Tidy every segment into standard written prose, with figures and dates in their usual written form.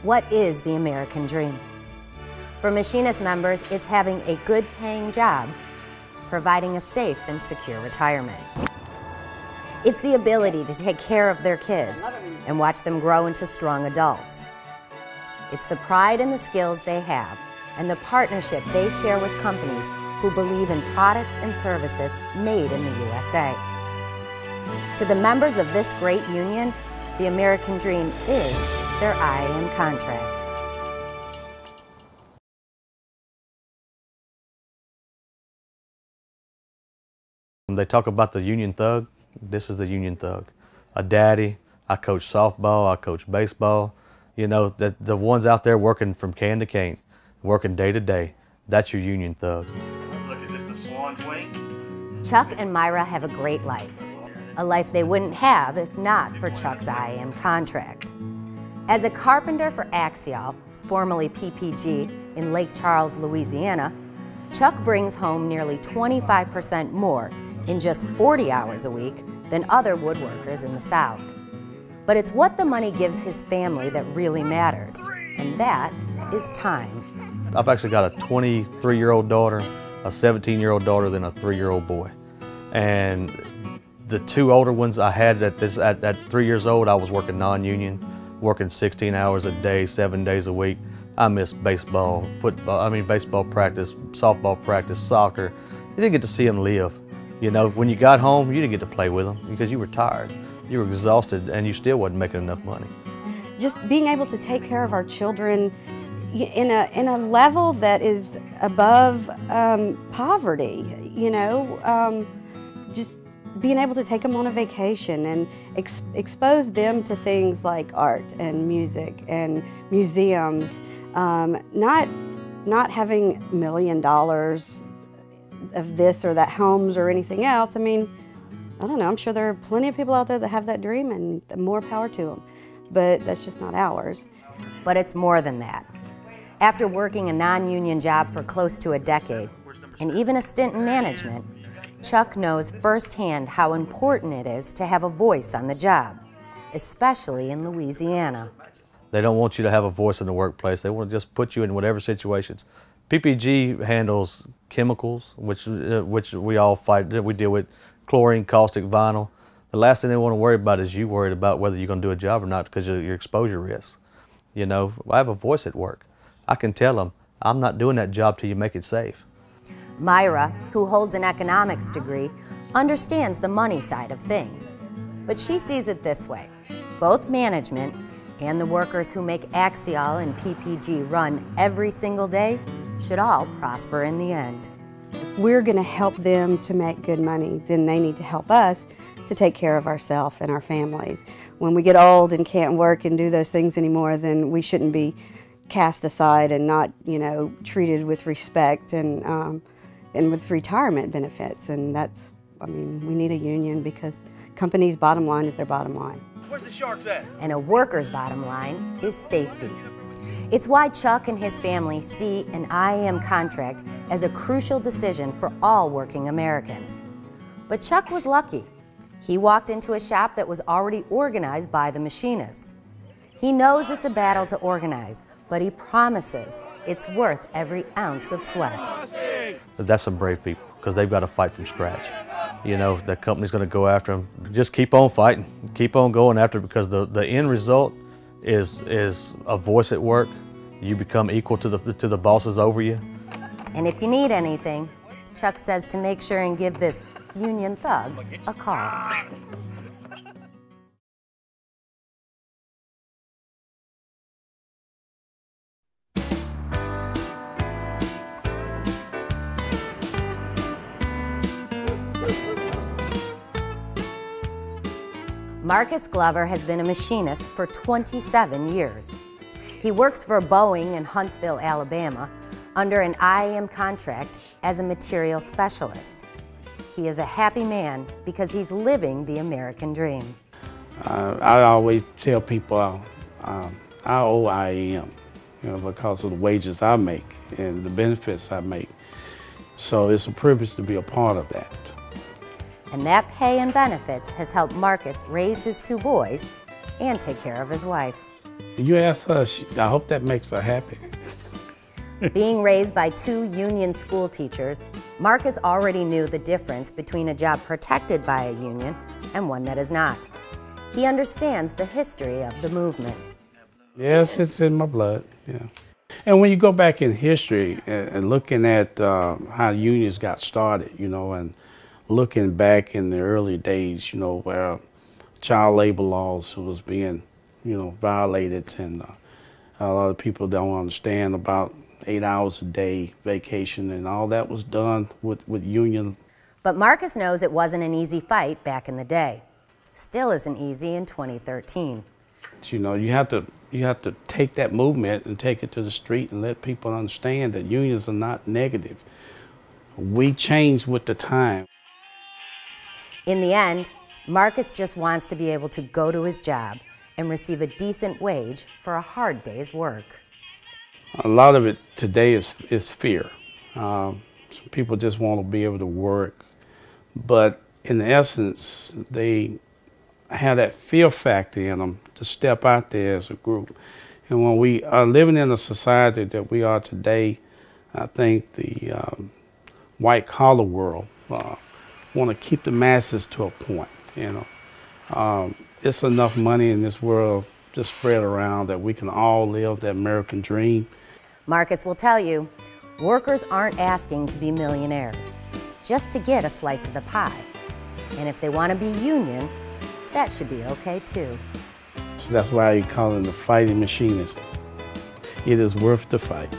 What is the American dream? For machinist members, it's having a good paying job, providing a safe and secure retirement. It's the ability to take care of their kids and watch them grow into strong adults. It's the pride in the skills they have and the partnership they share with companies who believe in products and services made in the USA. To the members of this great union, the American dream is their IAM contract. They talk about the union thug. This is the union thug. A daddy. I coach softball. I coach baseball. You know, the ones out there working from can to cane, working day to day. That's your union thug. Look, is this the swan's wing? Chuck and Myra have a great life. A life they wouldn't have if not for Chuck's IAM contract. As a carpenter for Axial, formerly PPG, in Lake Charles, Louisiana, Chuck brings home nearly 25% more in just 40 hours a week than other woodworkers in the South. But it's what the money gives his family that really matters, and that is time. I've actually got a 23-year-old daughter, a 17-year-old daughter, then a 3-year-old boy. And the two older ones I had at 3 years old, I was working non-union, working 16 hours a day, 7 days a week. I missed baseball, baseball practice, softball practice, soccer. You didn't get to see them live. You know, when you got home, you didn't get to play with them because you were tired. You were exhausted and you still wasn't making enough money. Just being able to take care of our children in a level that is above poverty, you know, just being able to take them on a vacation and expose them to things like art and music and museums, not having $1 million of this or that homes or anything else. I mean, I don't know, I'm sure there are plenty of people out there that have that dream and more power to them, but that's just not ours. But it's more than that. After working a non-union job for close to a decade, and even a stint in management, Chuck knows firsthand how important it is to have a voice on the job, especially in Louisiana. They don't want you to have a voice in the workplace. They want to just put you in whatever situations. PPG handles chemicals, which we all fight. We deal with chlorine, caustic, vinyl. The last thing they want to worry about is you worried about whether you're going to do a job or not because of your exposure risks. You know, I have a voice at work. I can tell them, I'm not doing that job till you make it safe. Myra, who holds an economics degree, understands the money side of things. But she sees it this way. Both management and the workers who make Axial and PPG run every single day should all prosper in the end. If we're going to help them to make good money, then they need to help us to take care of ourselves and our families. When we get old and can't work and do those things anymore, then we shouldn't be cast aside and not, you know, treated with respect and with retirement benefits. And that's, I mean, we need a union because companies' bottom line is their bottom line. Where's the sharks at? And a worker's bottom line is safety. It's why Chuck and his family see an IAM contract as a crucial decision for all working Americans. But Chuck was lucky. He walked into a shop that was already organized by the machinists. He knows it's a battle to organize, but he promises it's worth every ounce of sweat. That's some brave people because they've got to fight from scratch. You know, the company's going to go after them. Just keep on fighting, keep on going after it because the end result is a voice at work. You become equal to the bosses over you. And if you need anything, Chuck says to make sure and give this union thug a call. Marcus Glover has been a machinist for 27 years. He works for Boeing in Huntsville, Alabama, under an IAM contract as a material specialist. He is a happy man because he's living the American dream. I always tell people I owe IAM, you know, because of the wages I make and the benefits I make. So it's a privilege to be a part of that. And that pay and benefits has helped Marcus raise his two boys and take care of his wife. You ask her, I hope that makes her happy. Being raised by two union school teachers, Marcus already knew the difference between a job protected by a union and one that is not. He understands the history of the movement. Yes, it's in my blood, yeah. And when you go back in history and looking at how unions got started, you know, and looking back in the early days, you know, where child labor laws was being, you know, violated, and a lot of people don't understand about 8 hours a day vacation, and all that was done with union. But Marcus knows it wasn't an easy fight back in the day. Still isn't easy in 2013. You know, you have to take that movement and take it to the street and let people understand that unions are not negative. We change with the time. In the end, Marcus just wants to be able to go to his job and receive a decent wage for a hard day's work. A lot of it today is fear. People just want to be able to work, but in essence, they have that fear factor in them to step out there as a group. And when we are living in a society that we are today, I think the white-collar world want to keep the masses to a point, you know. It's enough money in this world to spread around that we can all live the American dream. Marcus will tell you, workers aren't asking to be millionaires, just to get a slice of the pie. And if they want to be union, that should be okay too. So that's why you call them the fighting machinists. It is worth the fight.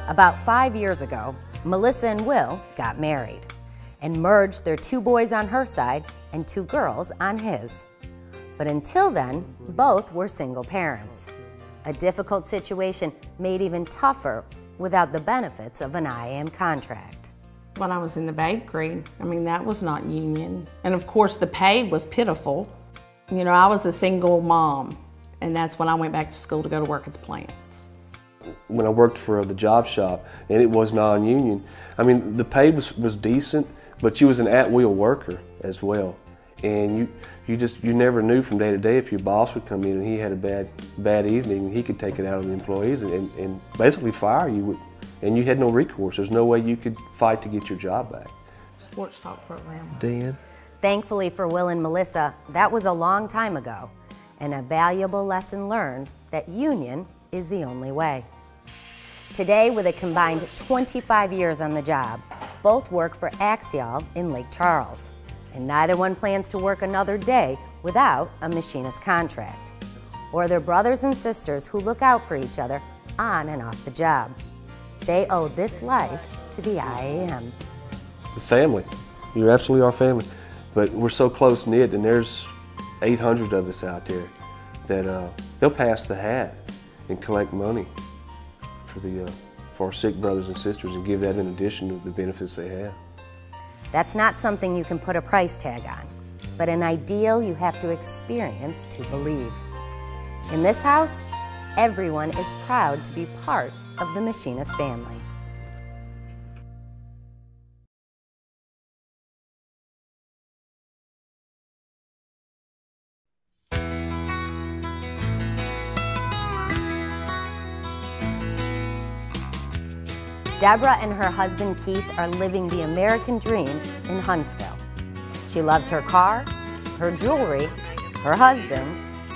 About 5 years ago, Melissa and Will got married and merged their 2 boys on her side and 2 girls on his. But until then, both were single parents. A difficult situation made even tougher without the benefits of an IAM contract. When I was in the bakery, I mean, that was not union. And of course, the pay was pitiful. You know, I was a single mom, and that's when I went back to school to go to work at the plants. When I worked for the job shop, and it was non-union, I mean, the pay was decent, but you was an at-will worker as well. And you never knew from day to day if your boss would come in and he had a bad evening, and he could take it out on the employees and basically fire you, and you had no recourse. There's no way you could fight to get your job back. Sports talk program. Dan? Thankfully for Will and Melissa, that was a long time ago, and a valuable lesson learned that union is the only way. Today, with a combined 25 years on the job, both work for Axial in Lake Charles, and neither one plans to work another day without a machinist contract, or their brothers and sisters who look out for each other on and off the job. They owe this life to the IAM. The family. You absolutely are family. But we're so close-knit, and there's 800 of us out there that they'll pass the hat and collect money for our sick brothers and sisters and give that in addition to the benefits they have. That's not something you can put a price tag on, but an ideal you have to experience to believe. In this house, everyone is proud to be part of the machinist family. Deborah and her husband Keith are living the American dream in Huntsville. She loves her car, her jewelry, her husband,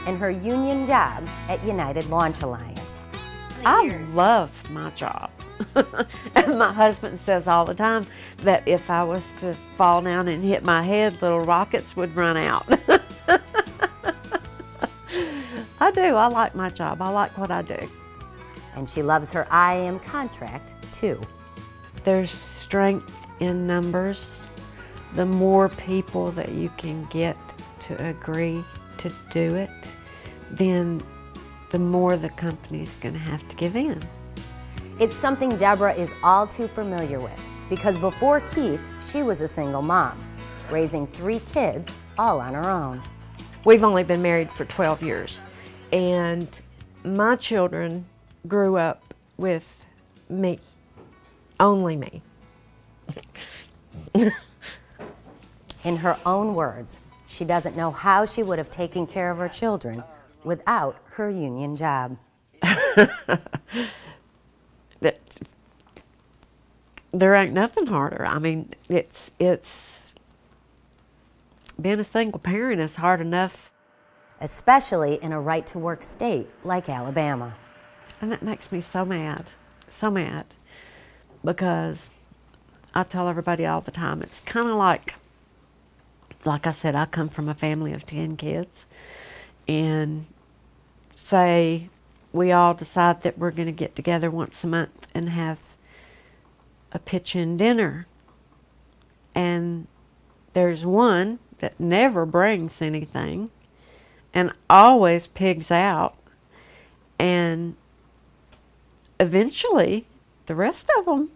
and her union job at United Launch Alliance. I love my job. And my husband says all the time that if I was to fall down and hit my head, little rockets would run out. I do. I like my job. I like what I do. And she loves her IAM contract too. There's strength in numbers. The more people that you can get to agree to do it, then the more the company's going to have to give in. It's something Deborah is all too familiar with because before Keith, she was a single mom, raising 3 kids all on her own. We've only been married for 12 years, and my children grew up with me, only me. In her own words, she doesn't know how she would have taken care of her children without her union job. There ain't nothing harder. I mean, it's being a single parent is hard enough. Especially in a right-to-work state like Alabama. And that makes me so mad, because I tell everybody all the time, it's kind of like I said, I come from a family of 10 kids, and say we all decide that we're going to get together once a month and have a pitch-in dinner, and there's one that never brings anything and always pigs out, and eventually the rest of them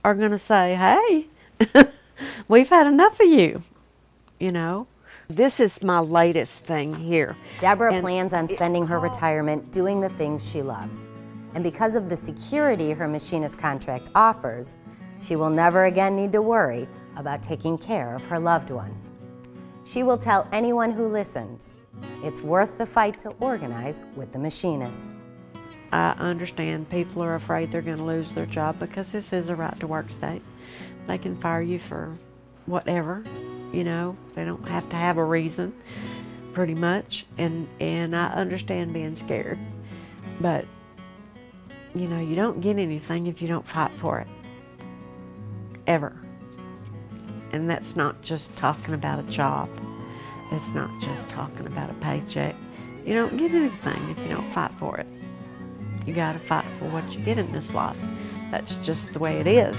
are going to say, hey, we've had enough of you, you know. This is my latest thing here. Deborah plans on spending her retirement doing the things she loves. And because of the security her machinist contract offers, she will never again need to worry about taking care of her loved ones. She will tell anyone who listens, it's worth the fight to organize with the machinists. I understand people are afraid they're going to lose their job because this is a right-to-work state. They can fire you for whatever, you know. They don't have to have a reason, pretty much. And I understand being scared. But, you know, you don't get anything if you don't fight for it. Ever. And that's not just talking about a job. It's not just talking about a paycheck. You don't get anything if you don't fight for it. You got to fight for what you get in this life. That's just the way it is.